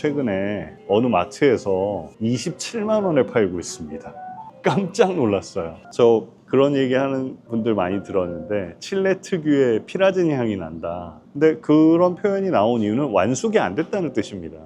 최근에 어느 마트에서 27만 원에 팔고 있습니다. 깜짝 놀랐어요. 저 그런 얘기 하는 분들 많이 들었는데 칠레 특유의 피라진 향이 난다. 근데 그런 표현이 나온 이유는 완숙이 안 됐다는 뜻입니다.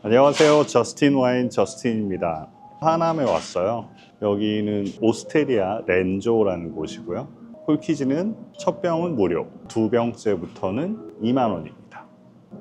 안녕하세요. 저스틴 와인 저스틴입니다. 하남에 왔어요. 여기는 오스테리아 렌조라는 곳이고요. 홀키즈는 첫 병은 무료, 두 병째부터는 2만 원입니다.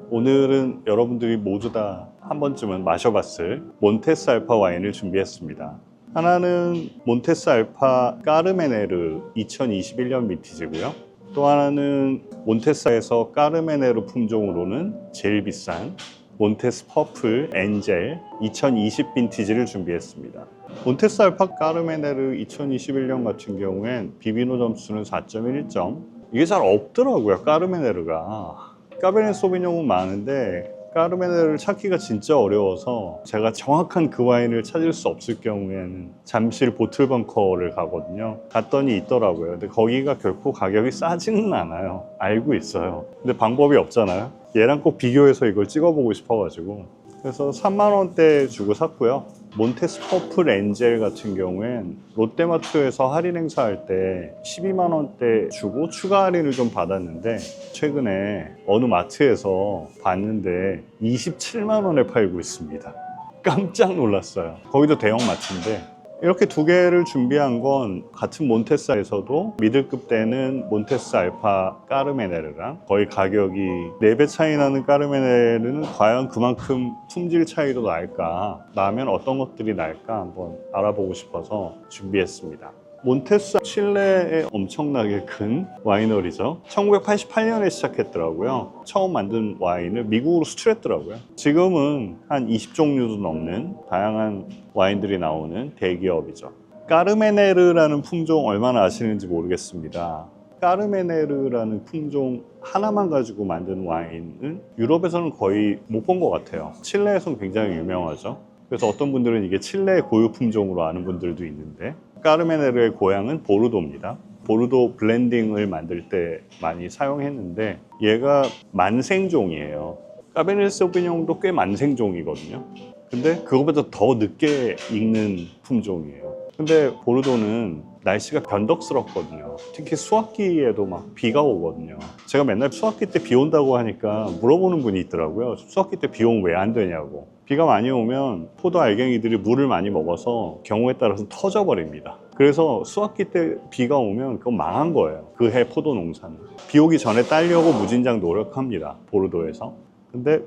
오늘은 여러분들이 모두 다 한 번쯤은 마셔봤을 몬테스 알파 와인을 준비했습니다. 하나는 몬테스 알파 까르메네르 2021년 빈티지고요. 또 하나는 몬테스에서 까르메네르 품종으로는 제일 비싼 몬테스 퍼플 엔젤 2020 빈티지를 준비했습니다. 몬테스 알파 까르메네르 2021년 같은 경우엔 비비노 점수는 4.1점. 이게 잘 없더라고요, 까르메네르가. 까베르네 소비뇽은 많은데 까르메네르를 찾기가 진짜 어려워서 제가 정확한 그 와인을 찾을 수 없을 경우에는 잠실 보틀벙커를 가거든요. 갔더니 있더라고요. 근데 거기가 결코 가격이 싸지는 않아요. 알고 있어요. 근데 방법이 없잖아요. 얘랑 꼭 비교해서 이걸 찍어보고 싶어가지고. 그래서 3만 원대 주고 샀고요. 몬테스 퍼플 엔젤 같은 경우엔 롯데마트에서 할인 행사할 때 12만 원대 주고 추가 할인을 좀 받았는데 최근에 어느 마트에서 봤는데 27만 원에 팔고 있습니다. 깜짝 놀랐어요. 거기도 대형 마트인데. 이렇게 두 개를 준비한 건 같은 몬테스에서도 미들급 때는 몬테스 알파 까르메네르랑 거의 가격이 4배 차이 나는 까르메네르는 과연 그만큼 품질 차이도 날까, 나면 어떤 것들이 날까 한번 알아보고 싶어서 준비했습니다. 몬테스 칠레의 엄청나게 큰 와이너리죠. 1988년에 시작했더라고요. 처음 만든 와인을 미국으로 수출했더라고요. 지금은 한 20종류도 넘는 다양한 와인들이 나오는 대기업이죠. 까르메네르라는 품종 얼마나 아시는지 모르겠습니다. 까르메네르라는 품종 하나만 가지고 만든 와인은 유럽에서는 거의 못 본 것 같아요. 칠레에서는 굉장히 유명하죠. 그래서 어떤 분들은 이게 칠레의 고유 품종으로 아는 분들도 있는데, 까르메네르의 고향은 보르도입니다. 보르도 블렌딩을 만들 때 많이 사용했는데 얘가 만생종이에요. 까베르네 소비뇽도 꽤 만생종이거든요. 근데 그거보다 더 늦게 익는 품종이에요. 근데 보르도는 날씨가 변덕스럽거든요. 특히 수확기에도 막 비가 오거든요. 제가 맨날 수확기 때 비 온다고 하니까 물어보는 분이 있더라고요. 수확기 때 비 오면 왜 안 되냐고. 비가 많이 오면 포도 알갱이들이 물을 많이 먹어서 경우에 따라서 터져버립니다. 그래서 수확기 때 비가 오면 그건 망한 거예요. 그 해 포도 농사는. 비 오기 전에 따려고 무진장 노력합니다, 보르도에서. 근데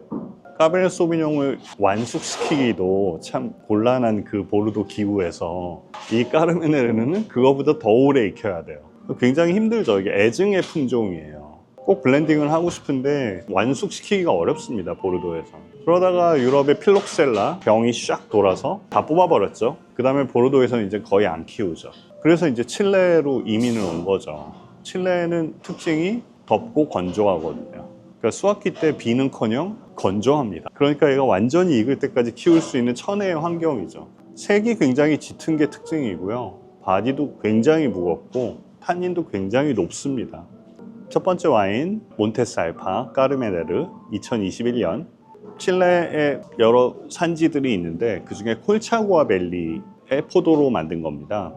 까베르네 소비뇽을 완숙시키기도 참 곤란한 그 보르도 기후에서 이 까르메네르는 그거보다 더 오래 익혀야 돼요. 굉장히 힘들죠. 이게 애증의 품종이에요. 꼭 블렌딩을 하고 싶은데 완숙시키기가 어렵습니다, 보르도에서. 그러다가 유럽의 필록셀라 병이 샥 돌아서 다 뽑아버렸죠. 그 다음에 보르도에서는 이제 거의 안 키우죠. 그래서 이제 칠레로 이민을 온 거죠. 칠레는 특징이 덥고 건조하거든요. 그러니까 수확기 때 비는커녕 건조합니다. 그러니까 얘가 완전히 익을 때까지 키울 수 있는 천혜의 환경이죠. 색이 굉장히 짙은 게 특징이고요. 바디도 굉장히 무겁고 탄닌도 굉장히 높습니다. 첫 번째 와인 몬테스 알파 까르메네르 2021년. 칠레에 여러 산지들이 있는데 그중에 콜차구아 밸리의 포도로 만든 겁니다.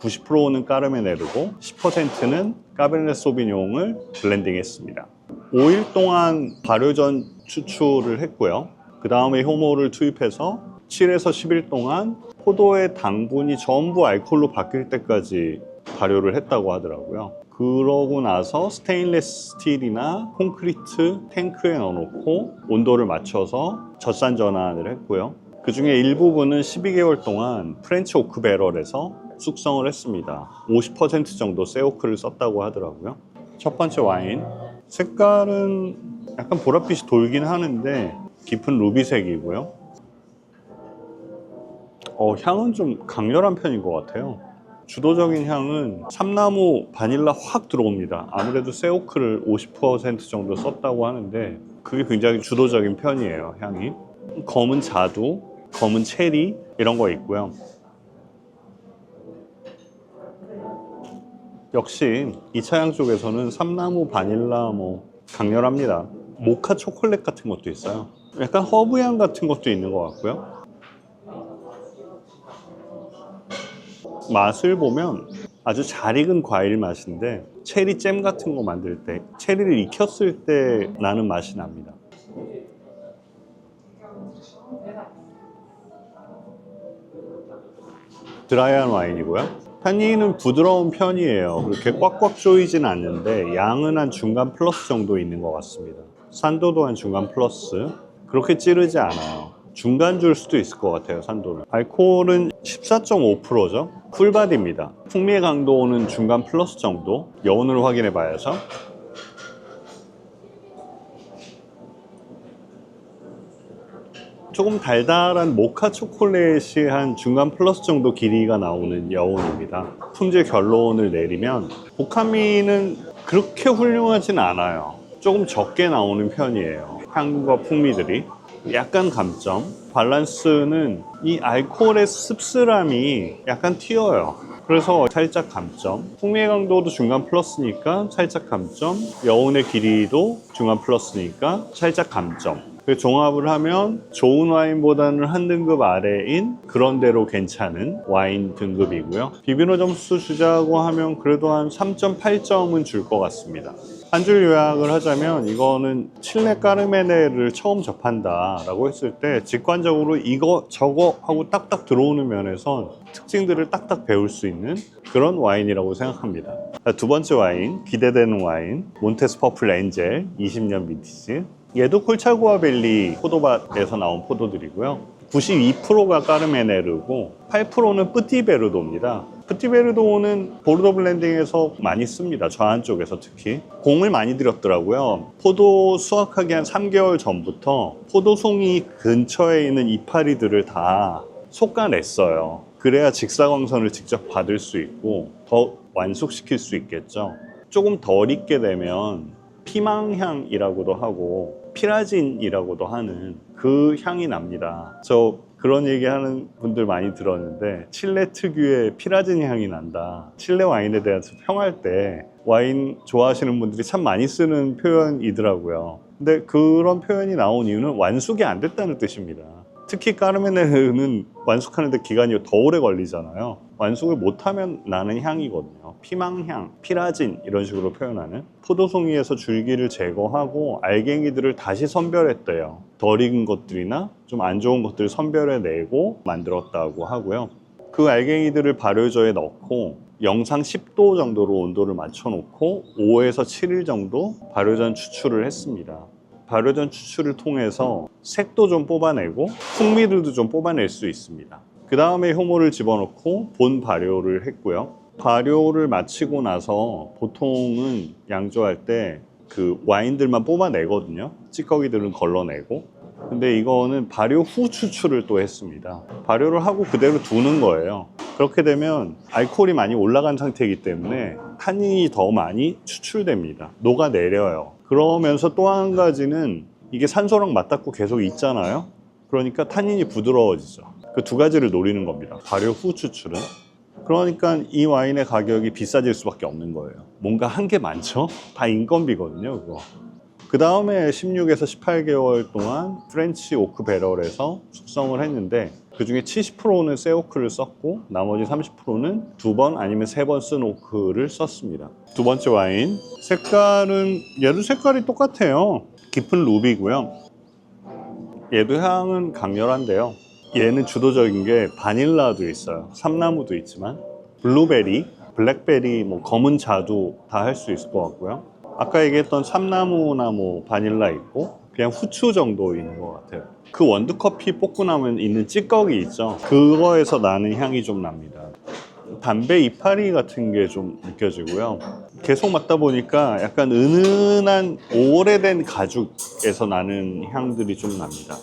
90%는 까르메네르고 10%는 까베르네 소비뇽을 블렌딩했습니다. 5일 동안 발효전 추출을 했고요. 그 다음에 효모를 투입해서 7에서 10일 동안 포도의 당분이 전부 알코올로 바뀔 때까지 발효를 했다고 하더라고요. 그러고 나서 스테인리스 스틸이나 콘크리트 탱크에 넣어놓고 온도를 맞춰서 젖산 전환을 했고요. 그 중에 일부분은 12개월 동안 프렌치 오크 배럴에서 숙성을 했습니다. 50% 정도 새 오크를 썼다고 하더라고요. 첫 번째 와인. 색깔은 약간 보랏빛이 돌긴 하는데 깊은 루비색이고요. 향은 좀 강렬한 편인 것 같아요. 주도적인 향은 참나무 바닐라 확 들어옵니다. 아무래도 새오크를 50% 정도 썼다고 하는데 그게 굉장히 주도적인 편이에요, 향이. 검은 자두, 검은 체리 이런 거 있고요. 역시 이 차향 쪽에서는 삼나무 바닐라 강렬합니다. 모카 초콜릿 같은 것도 있어요. 약간 허브향 같은 것도 있는 것 같고요. 맛을 보면 아주 잘 익은 과일 맛인데 체리 잼 같은 거 만들 때 체리를 익혔을 때 나는 맛이 납니다. 드라이한 와인이고요. 탄닌은 부드러운 편이에요. 그렇게 꽉꽉 조이진 않는데 양은 한 중간 플러스 정도 있는 것 같습니다. 산도도 한 중간 플러스. 그렇게 찌르지 않아요. 중간 줄 수도 있을 것 같아요, 산도는. 알코올은 14.5%죠. 풀바디입니다. 풍미의 강도는 중간 플러스 정도. 여운을 확인해 봐야죠. 조금 달달한 모카 초콜릿이 한 중간 플러스 정도 길이가 나오는 여운입니다. 품질 결론을 내리면 복합미는 그렇게 훌륭하진 않아요. 조금 적게 나오는 편이에요. 향과 풍미들이. 약간 감점. 밸런스는 이 알코올의 씁쓸함이 약간 튀어요. 그래서 살짝 감점. 풍미의 강도도 중간 플러스니까 살짝 감점. 여운의 길이도 중간 플러스니까 살짝 감점. 종합을 하면 좋은 와인보다는 한 등급 아래인 그런대로 괜찮은 와인 등급이고요. 비비노 점수 주자고 하면 그래도 한 3.8점은 줄 것 같습니다. 한 줄 요약을 하자면 이거는 칠레 까르메네를 처음 접한다 라고 했을 때 직관적으로 이거 저거 하고 딱딱 들어오는 면에선 특징들을 딱딱 배울 수 있는 그런 와인이라고 생각합니다. 두 번째 와인, 기대되는 와인, 몬테스 퍼플 엔젤 20년 빈티지. 얘도 콜차구아 밸리 포도밭에서 나온 포도들이고요. 92%가 까르메네르고 8%는 뿌티베르도입니다. 뿌티베르도는 보르도 블렌딩에서 많이 씁니다. 좌안 쪽에서 특히. 공을 많이 들였더라고요. 포도 수확하기 한 3개월 전부터 포도송이 근처에 있는 이파리들을 다 솎아냈어요. 그래야 직사광선을 직접 받을 수 있고 더 완숙시킬 수 있겠죠. 조금 덜 익게 되면 피망향이라고도 하고 피라진이라고도 하는 그 향이 납니다. 저 그런 얘기 하는 분들 많이 들었는데 칠레 특유의 피라진 향이 난다. 칠레 와인에 대해서 평할 때 와인 좋아하시는 분들이 참 많이 쓰는 표현이더라고요. 근데 그런 표현이 나온 이유는 완숙이 안 됐다는 뜻입니다. 특히 까르메네르는 완숙하는데 기간이 더 오래 걸리잖아요. 완숙을 못하면 나는 향이거든요. 피망향, 피라진 이런 식으로 표현하는. 포도송이에서 줄기를 제거하고 알갱이들을 다시 선별했대요. 덜 익은 것들이나 좀 안 좋은 것들을 선별해내고 만들었다고 하고요. 그 알갱이들을 발효저에 넣고 영상 10도 정도로 온도를 맞춰놓고 5에서 7일 정도 발효전 추출을 했습니다. 발효전 추출을 통해서 색도 좀 뽑아내고 풍미들도 좀 뽑아낼 수 있습니다. 그 다음에 효모를 집어넣고 본 발효를 했고요. 발효를 마치고 나서 보통은 양조할 때 그 와인들만 뽑아내거든요. 찌꺼기들은 걸러내고. 근데 이거는 발효 후 추출을 또 했습니다. 발효를 하고 그대로 두는 거예요. 그렇게 되면 알코올이 많이 올라간 상태이기 때문에 탄닌이 더 많이 추출됩니다. 녹아내려요. 그러면서 또 한 가지는 이게 산소랑 맞닿고 계속 있잖아요. 그러니까 탄닌이 부드러워지죠. 그 두 가지를 노리는 겁니다. 발효 후 추출은. 그러니까 이 와인의 가격이 비싸질 수밖에 없는 거예요. 뭔가 한 게 많죠? 다 인건비거든요, 그거. 그 다음에 16에서 18개월 동안 프렌치 오크 배럴에서 숙성을 했는데 그 중에 70%는 새 오크를 썼고 나머지 30%는 2번 아니면 3번 쓴 오크를 썼습니다. 두 번째 와인. 색깔은 얘도 색깔이 똑같아요. 깊은 루비고요. 얘도 향은 강렬한데요. 얘는 주도적인 게 바닐라도 있어요. 삼나무도 있지만 블루베리, 블랙베리, 뭐 검은 자두 다 할 수 있을 것 같고요. 아까 얘기했던 삼나무나 뭐 바닐라 있고 그냥 후추 정도 있는 것 같아요. 그 원두커피 볶고 나면 있는 찌꺼기 있죠. 그거에서 나는 향이 좀 납니다. 담배 이파리 같은 게 좀 느껴지고요. 계속 맡다 보니까 약간 은은한 오래된 가죽에서 나는 향들이 좀 납니다.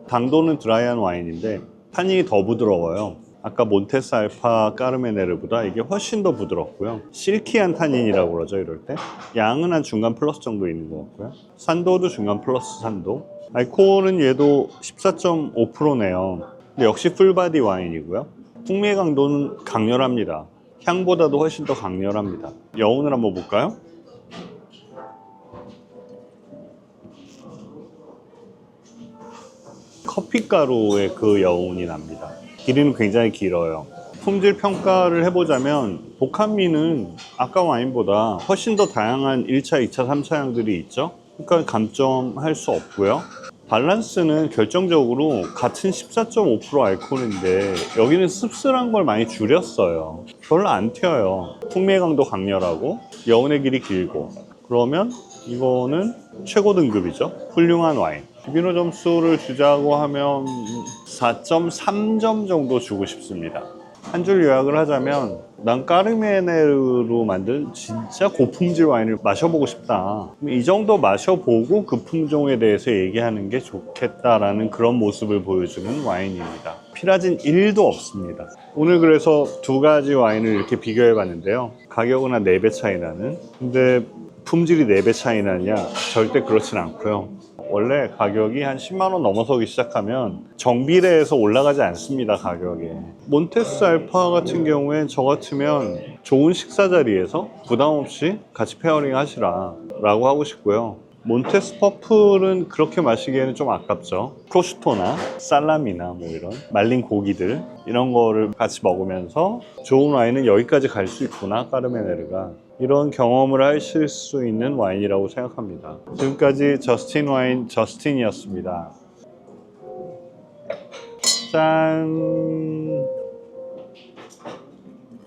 당도는 드라이한 와인인데 탄닌이 더 부드러워요. 아까 몬테스 알파 까르메네르보다 이게 훨씬 더 부드럽고요. 실키한 탄닌이라고 그러죠, 이럴 때. 양은 한 중간 플러스 정도 있는 것 같고요. 산도도 중간 플러스 산도. 알코올은 얘도 14.5%네요. 근데 역시 풀바디 와인이고요. 풍미의 강도는 강렬합니다. 향보다도 훨씬 더 강렬합니다. 여운을 한번 볼까요? 커피가루의 그 여운이 납니다. 길이는 굉장히 길어요. 품질 평가를 해보자면 복한미는 아까 와인보다 훨씬 더 다양한 1차, 2차, 3차 향들이 있죠. 그러니까 감점할 수 없고요. 밸런스는 결정적으로 같은 14.5% 알코올인데 여기는 씁쓸한 걸 많이 줄였어요. 별로 안 튀어요. 풍미의 강도 강렬하고 여운의 길이 길고, 그러면 이거는 최고 등급이죠. 훌륭한 와인. 비비노 점수를 주자고 하면 4.3점 정도 주고 싶습니다. 한 줄 요약을 하자면 난 까르메네르로 만든 진짜 고품질 와인을 마셔보고 싶다. 이 정도 마셔보고 그 품종에 대해서 얘기하는 게 좋겠다라는 그런 모습을 보여주는 와인입니다. 피라진 1도 없습니다. 오늘 그래서 두 가지 와인을 이렇게 비교해 봤는데요. 가격은 한 4배 차이 나는. 근데 품질이 4배 차이 나냐? 절대 그렇진 않고요. 원래 가격이 한 10만 원 넘어서기 시작하면 정비례해서 올라가지 않습니다. 가격이. 몬테스 알파 같은 경우엔 저 같으면 좋은 식사 자리에서 부담 없이 같이 페어링 하시라 라고 하고 싶고요. 몬테스 퍼플은 그렇게 마시기에는 좀 아깝죠. 프로슈토나 살라미나 뭐 이런 말린 고기들, 이런 거를 같이 먹으면서 좋은 와인은 여기까지 갈 수 있구나, 까르메네르가, 이런 경험을 하실 수 있는 와인이라고 생각합니다. 지금까지 저스틴 와인 저스틴이었습니다. 짠.